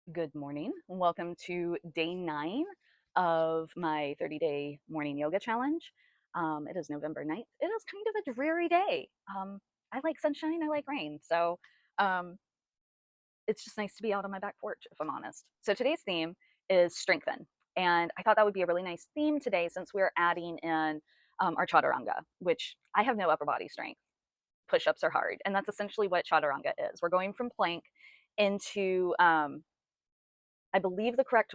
Good morning. Welcome to day 9 of my 30-day morning yoga challenge. It is November 9th. It is kind of a dreary day. I like sunshine, I like rain. So um, it's just nice to be out on my back porch, if I'm honest. So today's theme is strengthen. And I thought that would be a really nice theme today since we're adding in our chaturanga, which I have no upper body strength. Push ups are hard. And that's essentially what chaturanga is. We're going from plank into I believe the correct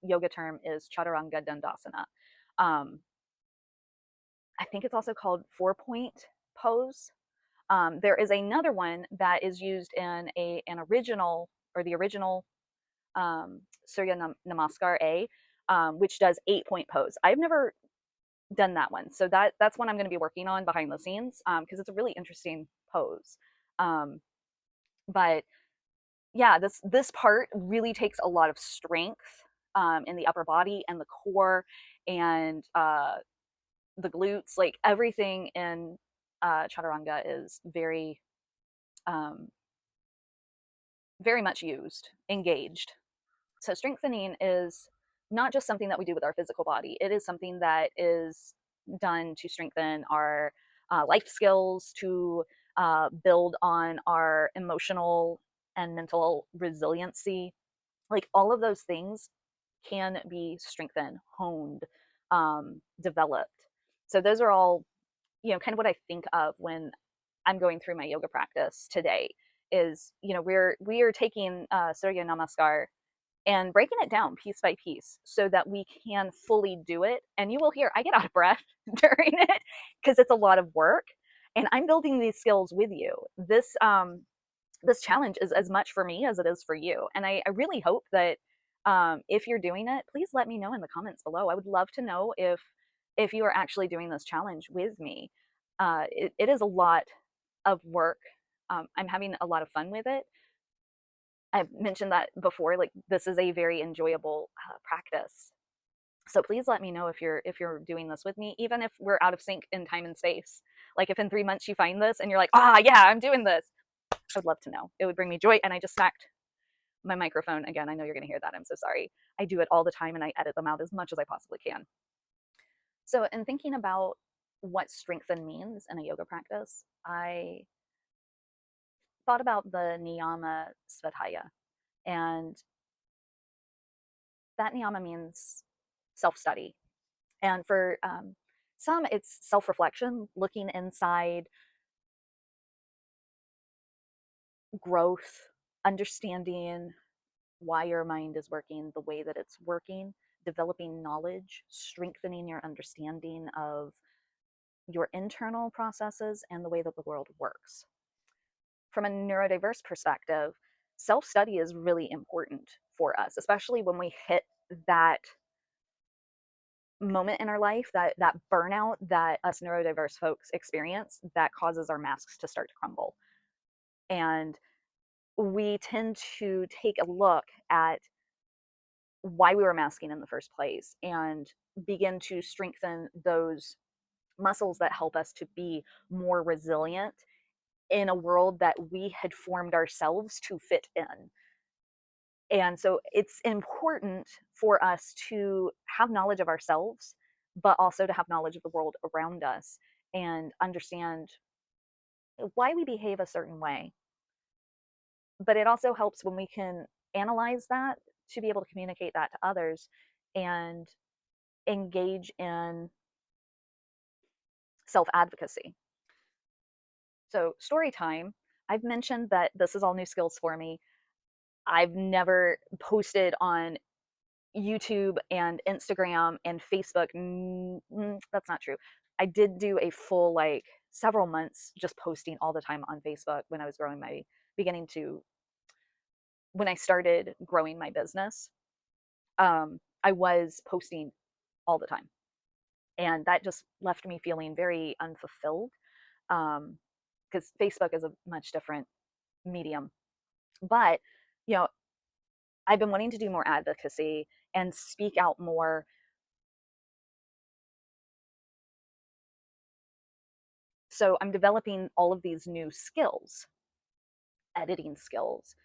yoga term is chaturanga dandasana. Um, I think it's also called 4 point pose. There is another one that is used in an original or the original Surya Namaskar A, which does 8 point pose. I've never done that one, so that's one I'm going to be working on behind the scenes because it's a really interesting pose. Um, but yeah, this part really takes a lot of strength in the upper body and the core and the glutes. Like everything in chaturanga is um, very much used, engaged. So strengthening is not just something that we do with our physical body. It is something that is done to strengthen our life skills, to build on our emotional and mental resiliency. Like all of those things can be strengthened, honed, developed. So those are all, kind of what I think of when I'm going through my yoga practice today. Is we are taking Surya Namaskar and breaking it down piece by piece so that we can fully do it. And you will hear I get out of breath during it because it's a lot of work, and I'm building these skills with you. This challenge is as much for me as it is for you. And I really hope that if you're doing it, please let me know in the comments below. I would love to know if you are actually doing this challenge with me. It is a lot of work. I'm having a lot of fun with it. I've mentioned that before. Like this is a very enjoyable practice. So please let me know if you're doing this with me, even if we're out of sync in time and space. Like if in 3 months you find this and you're like, yeah, I'm doing this. I'd love to know. It would bring me joy. And I just smacked my microphone again. I know you're going to hear that. I'm so sorry. I do it all the time and I edit them out as much as I possibly can. So, in thinking about what strengthen means in a yoga practice, I thought about the niyama svadhyaya. And that niyama means self study. And for some, it's self reflection, looking inside, growth, understanding why your mind is working the way that it's working, developing knowledge, strengthening your understanding of your internal processes and the way that the world works. From a neurodiverse perspective, self study is really important for us, especially when we hit that moment in our life, that burnout that us neurodiverse folks experience that causes our masks to start to crumble. And we tend to take a look at why we were masking in the first place and begin to strengthen those muscles that help us to be more resilient in a world that we had formed ourselves to fit in. And so it's important for us to have knowledge of ourselves, but also to have knowledge of the world around us and understand why we behave a certain way. But it also helps when we can analyze that to be able to communicate that to others and engage in self advocacy. So, story time. I've mentioned that this is all new skills for me. I've never posted on YouTube and Instagram and Facebook. That's not true. I did do a full, like, several months just posting all the time on Facebook when I was beginning to, when I started growing my business. I was posting all the time. And that just left me feeling very unfulfilled because Facebook is a much different medium. But, you know, I've been wanting to do more advocacy and speak out more. So I'm developing all of these new skills, editing skills,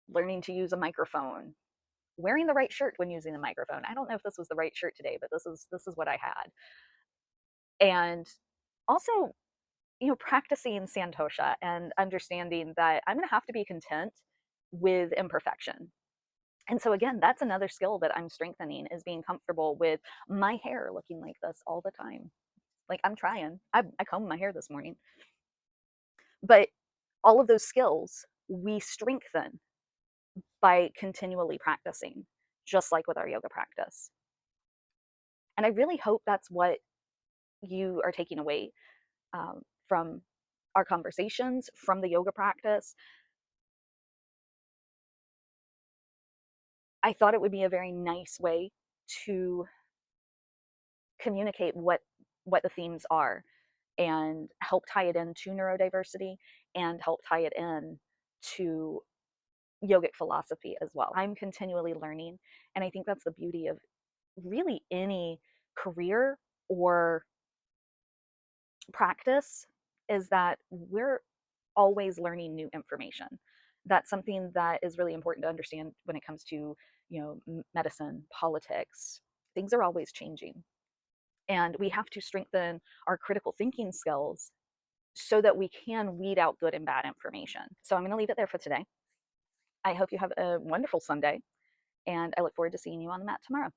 learning to use a microphone, wearing the right shirt when using the microphone. I don't know if this was the right shirt today, but this is what I had. And also, practicing santosha and understanding that I'm going to have to be content with imperfection. And so again, that's another skill that I'm strengthening, is being comfortable with my hair looking like this all the time. Like, I'm trying. I combed my hair this morning. But all of those skills we strengthen by continually practicing, just like with our yoga practice. And I really hope that's what you are taking away from our conversations, from the yoga practice. I thought it would be a very nice way to communicate what the themes are, and help tie it into neurodiversity, and help tie it in to yogic philosophy as well. I'm continually learning, and I think that's the beauty of really any career or practice, is that we're always learning new information. That's something that is really important to understand when it comes to, medicine, politics. Things are always changing. And we have to strengthen our critical thinking skills so that we can weed out good and bad information. So I'm going to leave it there for today. I hope you have a wonderful Sunday, and I look forward to seeing you on the mat tomorrow.